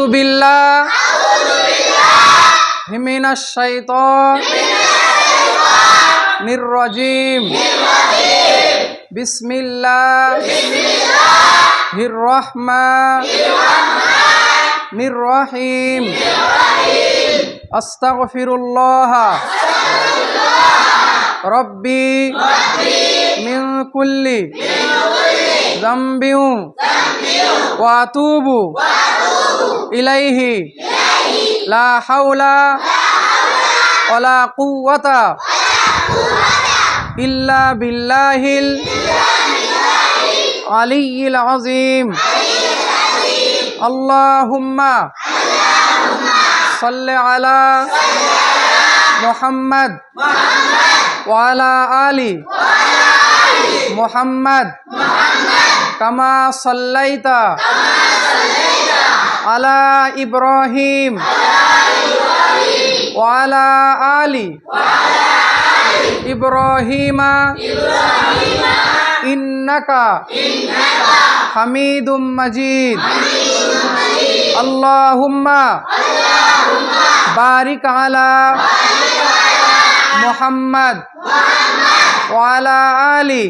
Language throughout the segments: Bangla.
আউযু বিল্লাহি মিনাশ শাইতানির রাজিম। বিসমিল্লাহির রহমানির রহিম। আস্তাগফিরুল্লাহ রব্বি মিন কুল্লি যামবিন ওয়া আতুবু ইলাইহি লা হাওলা ওয়ালা কুওয়াতা ইল্লা বিল্লাহিল আলিয়্যিল আযীম। আল্লাহুম্মা সাল্লি আলা মুহাম্মাদ ওয়া আলা আলি মুহাম্মাদ কামা সাল্লাইতা আলা ইব্রাহিম ওয়া আলা আলি ইব্রাহিমা ইন্নাকা হামিদুম মাজিদ। আল্লাহুম্মা বারিক আলা মুহাম্মাদ ওয়া আলা আলি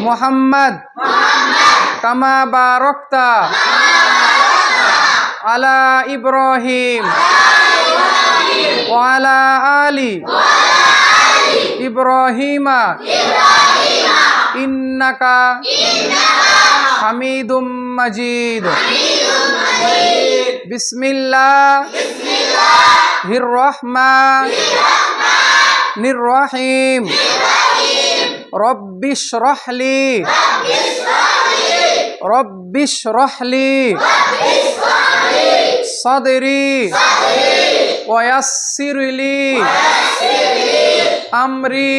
মুহাম্মাদ কামা বারাকতা আলা ইব্রাহিম ওয়া আলা আলি ইব্রাহিমা ইন্নাকা হামিদুম মাজিদ। বিসমিল্লাহির রহমানির রহিম। রব্বিশরাহ লি সাদরি ওয়া ইয়াসসির লি আমরি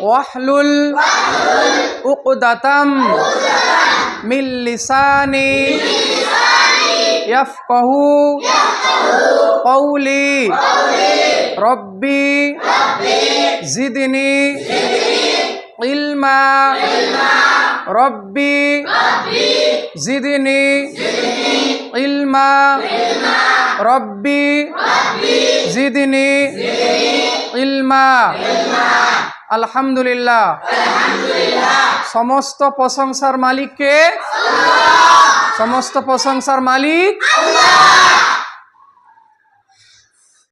ওয়াহলুল উকদাতাম মিন লিসানি ইয়াফকাহু কওলি। রব্বি জিদনি ইলমা রব্বি জিদনি ইলমা রব্বি জিদনি ইলমা। আলহামদুলিল্লাহ। সমস্ত প্রশংসার মালিক কে? সমস্ত প্রশংসার মালিক